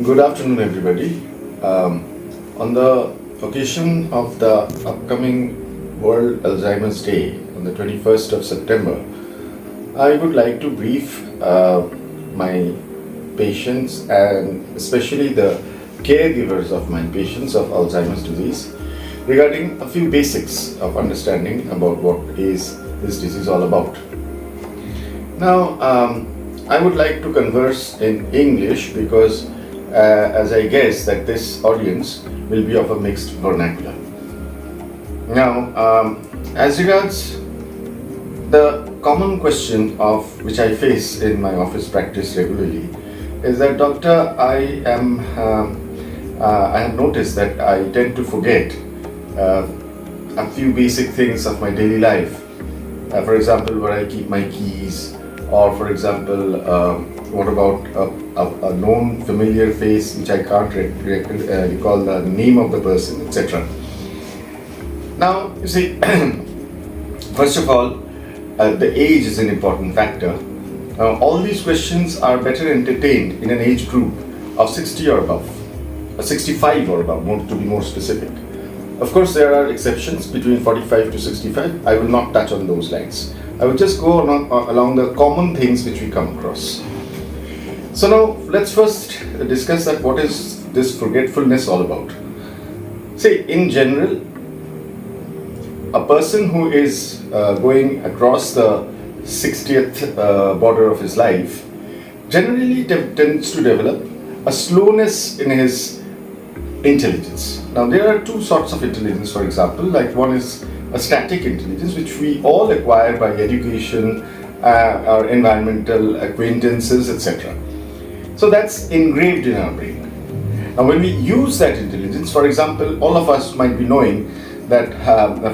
Good afternoon, everybody. On the occasion of the upcoming World Alzheimer's Day on the 21st of September, I would like to brief my patients and especially the caregivers of my patients of Alzheimer's disease regarding a few basics of understanding about what is this disease all about. Now, I would like to converse in English because as I guess that this audience will be of a mixed vernacular. Now, as regards the common question of which I face in my office practice regularly is that doctor, I have noticed that I tend to forget a few basic things of my daily life. For example, where I keep my keys, or for example, what about a known familiar face which I can't recall the name of the person, etc. Now, you see, first of all, the age is an important factor. All these questions are better entertained in an age group of 60 or above, 65 or above, to be more specific. Of course, there are exceptions between 45 to 65. I will not touch on those lines. I will just go along the common things which we come across. So now, let's first discuss that what is this forgetfulness all about. See, in general, a person who is going across the 60th border of his life generally tends to develop a slowness in his intelligence. Now, there are two sorts of intelligence, for example, like one is a static intelligence, which we all acquire by education, our environmental acquaintances, etc. So that's engraved in our brain. Now, when we use that intelligence, for example, all of us might be knowing that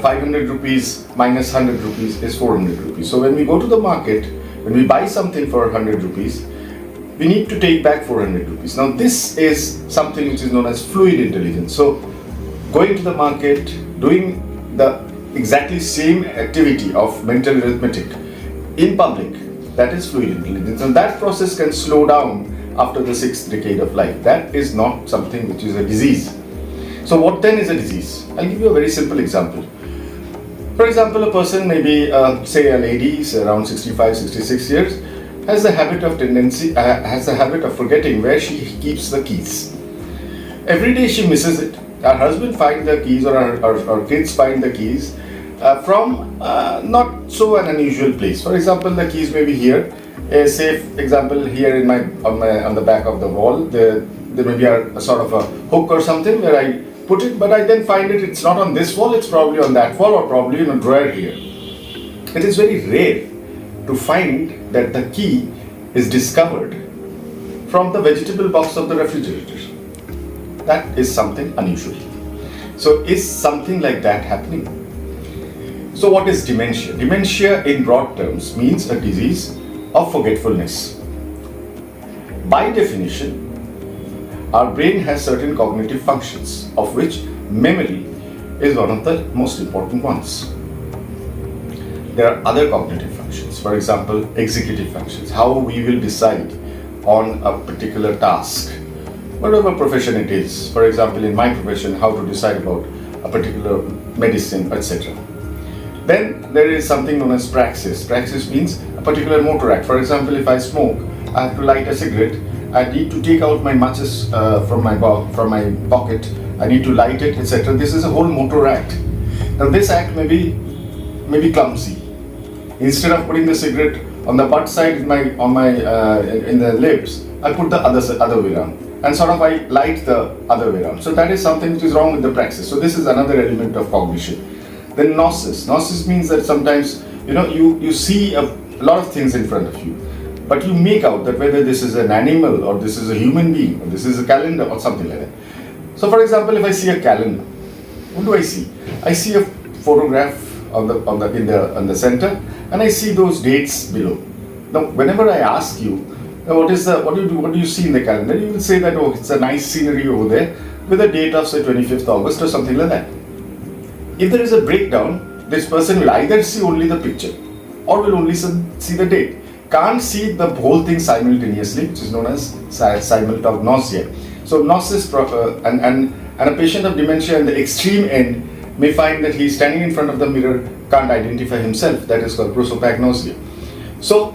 500 rupees minus 100 rupees is 400 rupees. So when we go to the market, when we buy something for 100 rupees, we need to take back 400 rupees. Now, this is something which is known as fluid intelligence. So going to the market, doing the exactly same activity of mental arithmetic in public, that is fluid intelligence, and that process can slow down after the 6th decade of life. That is not something which is a disease. So what then is a disease? I'll give you a very simple example. For example, a person, maybe say a lady is around 65, 66 years, has the habit of forgetting where she keeps the keys. Every day she misses it. Her husband finds the keys, or our kids find the keys from not so an unusual place. For example, the keys may be here. Say, for example, here in on the back of the wall, there may be a sort of a hook or something where I put it, but I then find it's not on this wall, it's probably on that wall, or probably in a drawer here. It is very rare to find that the key is discovered from the vegetable box of the refrigerator. That is something unusual. So is something like that happening? So what is dementia? Dementia in broad terms means a disease of forgetfulness. By definition, our brain has certain cognitive functions, of which memory is one of the most important ones. There are other cognitive functions, for example, executive functions, how we will decide on a particular task, whatever profession it is. For example, in my profession, how to decide about a particular medicine, etc. Then there is something known as praxis. Praxis means a particular motor act. For example, if I smoke, I have to light a cigarette. I need to take out my matches from my pocket. I need to light it, etc. This is a whole motor act. Now, this act may be clumsy. Instead of putting the cigarette on the butt side in the lips, I put the other way around, and sort of I light the other way around. So that is something which is wrong with the praxis. So this is another element of cognition. Then gnosis. Gnosis means that sometimes you see a lot of things in front of you, but you make out that whether this is an animal or this is a human being or this is a calendar or something like that. So for example, if I see a calendar, what do I see? I see a photograph on the center, and I see those dates below. Now, whenever I ask you, what do you see in the calendar, you will say that, oh, it's a nice scenery over there with a date of say 25th August or something like that. If there is a breakdown, this person will either see only the picture or will only see the date. Can't see the whole thing simultaneously, which is known as simultagnosia. So and a patient of dementia in the extreme end may find that he's standing in front of the mirror, can't identify himself. That is called prosopagnosia. So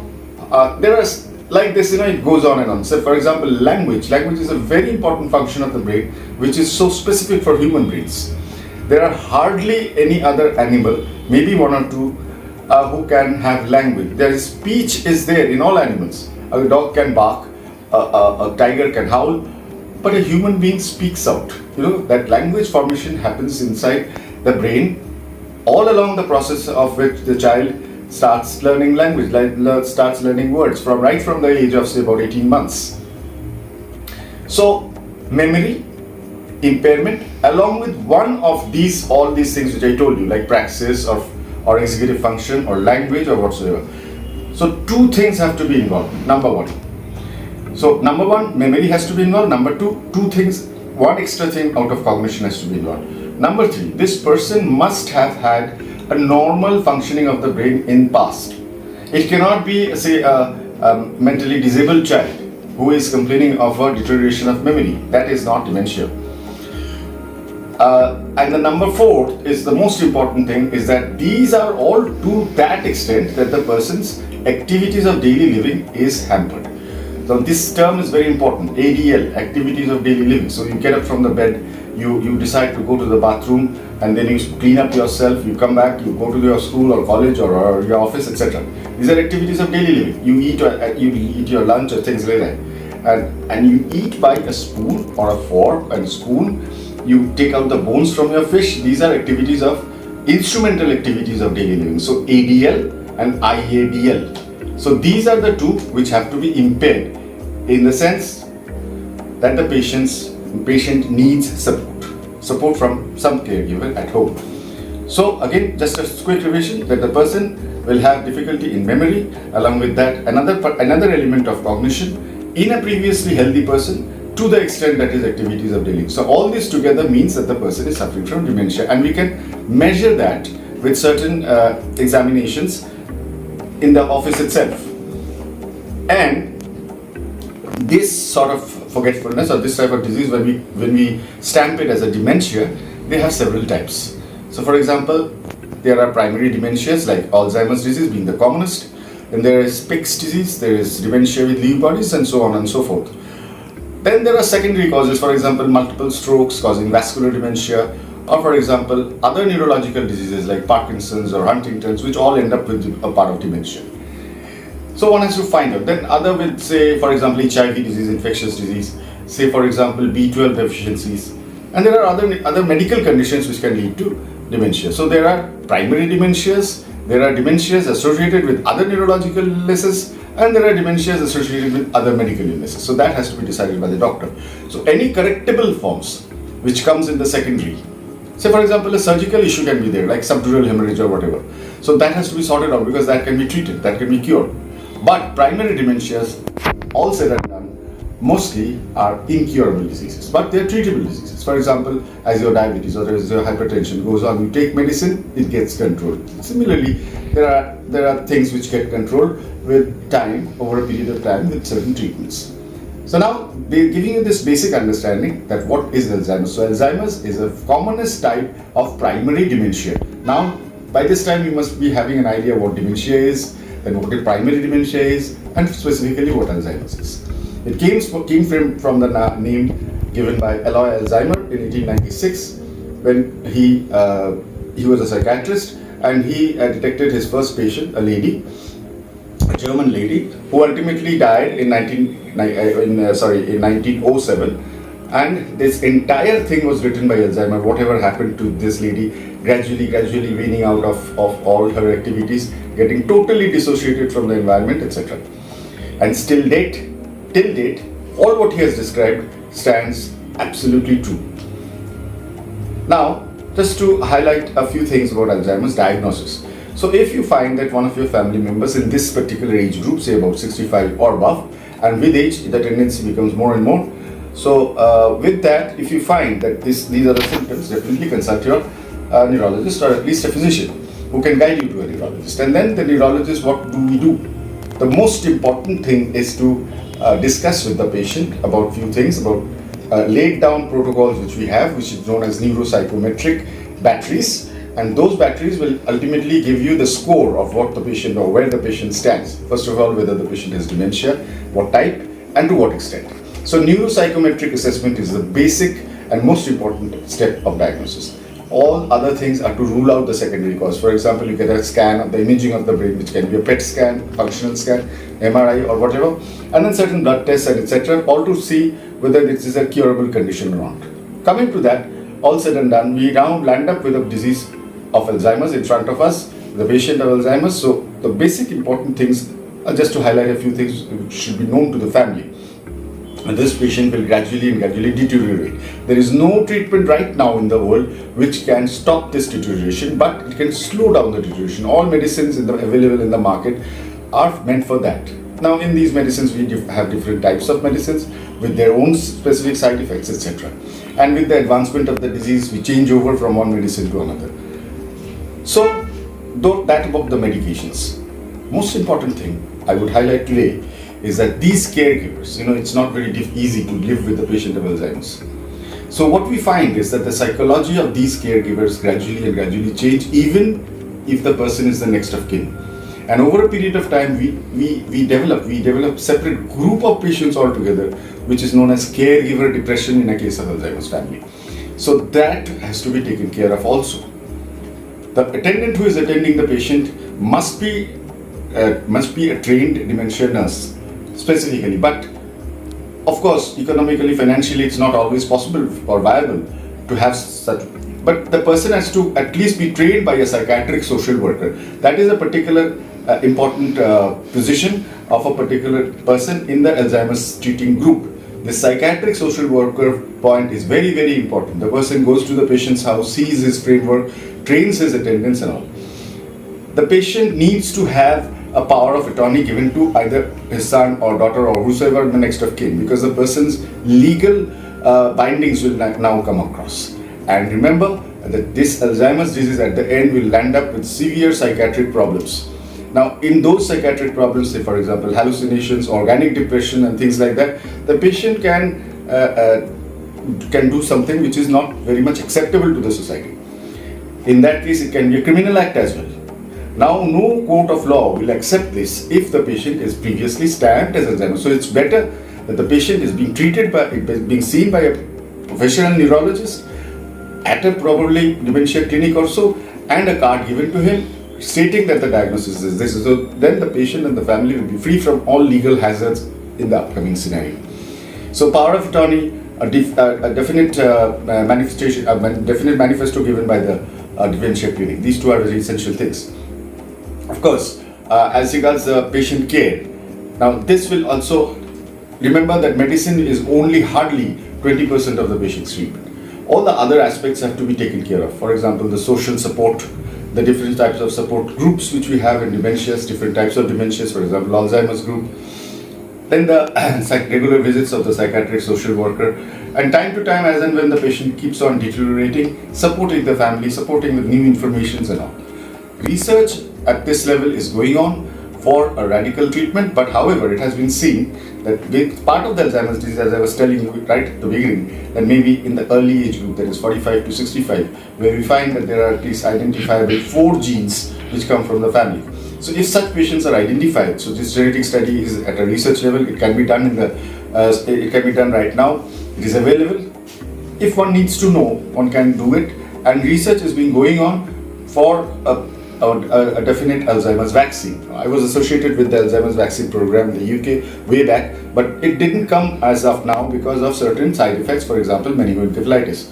there are like this, it goes on and on. So for example, language is a very important function of the brain, which is so specific for human brains. There are hardly any other animal, maybe one or two, who can have language. Their speech is there in all animals. A dog can bark, a tiger can howl, but a human being speaks out. That language formation happens inside the brain, all along the process of which the child starts learning language, starts learning words right from the age of say about 18 months. So memory impairment, along with one of all these things which I told you, like praxis or executive function or language or whatsoever. So two things have to be involved. Number one, memory has to be involved. Number two things, one extra thing out of cognition has to be involved. Number three, this person must have had a normal functioning of the brain in past. It cannot be, say, a mentally disabled child who is complaining of a deterioration of memory. That is not dementia. And the number four is the most important thing, is that these are all to that extent that the person's activities of daily living is hampered. So this term is very important, ADL, activities of daily living. So you get up from the bed, you decide to go to the bathroom, and then you clean up yourself, you come back, you go to your school or college or your office, etc. These are activities of daily living. You eat your lunch or things like that. And you eat by a spoon or a fork and spoon. You take out the bones from your fish. These are instrumental activities of daily living. So ADL and IADL. So these are the two which have to be impaired in the sense that the patient needs support from some caregiver at home. So again, just a quick revision, that the person will have difficulty in memory, along with that another element of cognition in a previously healthy person, to the extent that is activities of daily. So all this together means that the person is suffering from dementia, and we can measure that with certain examinations in the office itself. And this sort of forgetfulness or this type of disease, when we stamp it as a dementia, they have several types. So for example, there are primary dementias like Alzheimer's disease being the commonest, and there is Pick's disease, there is dementia with Lewy bodies, and so on and so forth. Then there are secondary causes, for example, multiple strokes causing vascular dementia, or for example, other neurological diseases like Parkinson's or Huntington's, which all end up with a part of dementia. So one has to find out. Then other with, say, for example, HIV disease, infectious disease, say, for example, B12 deficiencies. And there are other medical conditions which can lead to dementia. So there are primary dementias, there are dementias associated with other neurological illnesses, and there are dementias associated with other medical illnesses. So that has to be decided by the doctor. So any correctable forms which comes in the secondary, say for example a surgical issue can be there, like subdural hemorrhage or whatever. So that has to be sorted out, because that can be treated, that can be cured. But primary dementias, all said and done, mostly are incurable diseases, but they are treatable diseases. For example, as your diabetes or as your hypertension goes on, you take medicine, it gets controlled. Similarly, there are things which get controlled with time, over a period of time, with certain treatments. So now they're giving you this basic understanding that what is Alzheimer's. So Alzheimer's is a commonest type of primary dementia. Now, by this time you must be having an idea what dementia is, then what primary dementia is, and specifically what Alzheimer's is. It came from the name given by Alois Alzheimer in 1896, when he was a psychiatrist, and he detected his first patient, a German lady, who ultimately died in 1907. And this entire thing was written by Alzheimer, whatever happened to this lady, gradually weaning out of all her activities, getting totally dissociated from the environment, etc. And till date, all what he has described stands absolutely true. Now, just to highlight a few things about Alzheimer's diagnosis. So if you find that one of your family members in this particular age group, say about 65 or above, and with age the tendency becomes more and more. So with that, if you find that these are the symptoms, definitely consult your neurologist, or at least a physician who can guide you to a neurologist. And then the neurologist, what do we do? The most important thing is to discuss with the patient about few things, about laid down protocols which we have, which is known as neuropsychometric batteries, and those batteries will ultimately give you the score of what the patient or where the patient stands. First of all, whether the patient has dementia, what type, and to what extent. So neuropsychometric assessment is the basic and most important step of diagnosis. All other things are to rule out the secondary cause. For example, you get a scan of the imaging of the brain, which can be a PET scan, functional scan, MRI or whatever, and then certain blood tests and etc., all to see whether this is a curable condition or not. Coming to that, all said and done, we now land up with a disease of Alzheimer's in front of us, the patient of Alzheimer's. So the basic important things are just to highlight a few things which should be known to the family. And this patient will gradually deteriorate. There is no treatment right now in the world which can stop this deterioration, but it can slow down the deterioration. All medicines available in the market are meant for that. Now in these medicines we have different types of medicines with their own specific side effects, etc. And with the advancement of the disease, we change over from one medicine to another. So that about the medications. Most important thing I would highlight today is that these caregivers, it's not very easy to live with the patient of Alzheimer's. So what we find is that the psychology of these caregivers gradually change, even if the person is the next of kin. And over a period of time, we develop separate group of patients altogether, which is known as caregiver depression in a case of Alzheimer's family. So that has to be taken care of also. The attendant who is attending the patient must be a trained dementia nurse specifically, but of course economically, financially, it's not always possible or viable to have such. But the person has to at least be trained by a psychiatric social worker. That is a particular important position of a particular person in the Alzheimer's treating group. The psychiatric social worker point is very important. The person goes to the patient's house, sees his framework, trains his attendants and all. The patient needs to have a power of attorney given to either his son or daughter or whosoever the next of kin, because the person's legal bindings will now come across. And remember that this Alzheimer's disease at the end will land up with severe psychiatric problems. Now, in those psychiatric problems, say for example hallucinations, organic depression and things like that, the patient can do something which is not very much acceptable to the society. In that case, it can be a criminal act as well. Now, no court of law will accept this if the patient is previously stamped as Alzheimer's. So it's better that the patient is being being seen by a professional neurologist at a probably dementia clinic or so, and a card given to him stating that the diagnosis is this. So then the patient and the family will be free from all legal hazards in the upcoming scenario. So power of attorney, a definite manifestation, definite manifesto given by the dementia clinic. These two are very essential things. Of course, as regards the patient care, now this will also remember that medicine is only hardly 20% of the patient's treatment. All the other aspects have to be taken care of. For example, the social support, the different types of support groups which we have in dementias, different types of dementias, for example, Alzheimer's group. Then the regular visits of the psychiatric social worker, and time to time, as and when the patient keeps on deteriorating, supporting the family, supporting with new informations and all. Research at this level is going on for a radical treatment, but however, it has been seen that with part of the Alzheimer's disease, as I was telling you right at the beginning, that maybe in the early age group, that is 45 to 65, where we find that there are at least identifiable 4 genes which come from the family. So if such patients are identified, so this genetic study is at a research level, it can be done it can be done right now, it is available. If one needs to know, one can do it, and research is being going on for a definite Alzheimer's vaccine. I was associated with the Alzheimer's vaccine program in the UK way back, but it didn't come as of now because of certain side effects, for example, meningoencephalitis.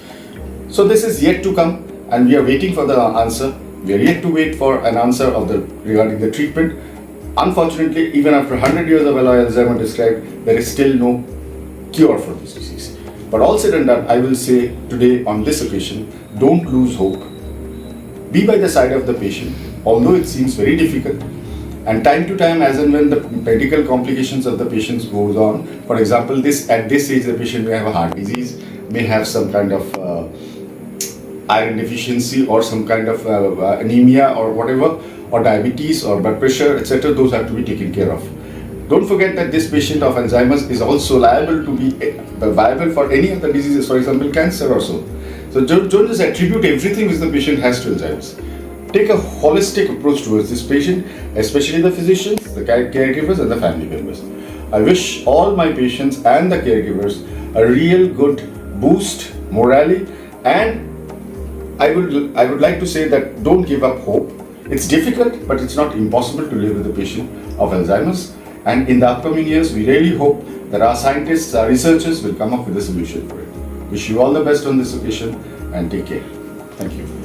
So this is yet to come, and we are waiting for the answer. We are yet to wait for an answer regarding the treatment. Unfortunately, even after 100 years of Alzheimer's described, there is still no cure for this disease. But all said and done, I will say today on this occasion, don't lose hope. Be by the side of the patient, although it seems very difficult. And time to time, as and when the medical complications of the patient goes on, for example, at this age, the patient may have a heart disease, may have some kind of iron deficiency or some kind of anemia or whatever, or diabetes or blood pressure, etc. Those have to be taken care of. Don't forget that this patient of Alzheimer's is also liable to be viable for any of the diseases, for example, cancer or so. So don't just attribute everything which the patient has to Alzheimer's. Take a holistic approach towards this patient, especially the physicians, the caregivers, and the family members. I wish all my patients and the caregivers a real good boost morally, and I would like to say that don't give up hope. It's difficult, but it's not impossible to live with a patient of Alzheimer's. And in the upcoming years, we really hope that our scientists, our researchers will come up with a solution for it. Wish you all the best on this occasion and take care. Thank you.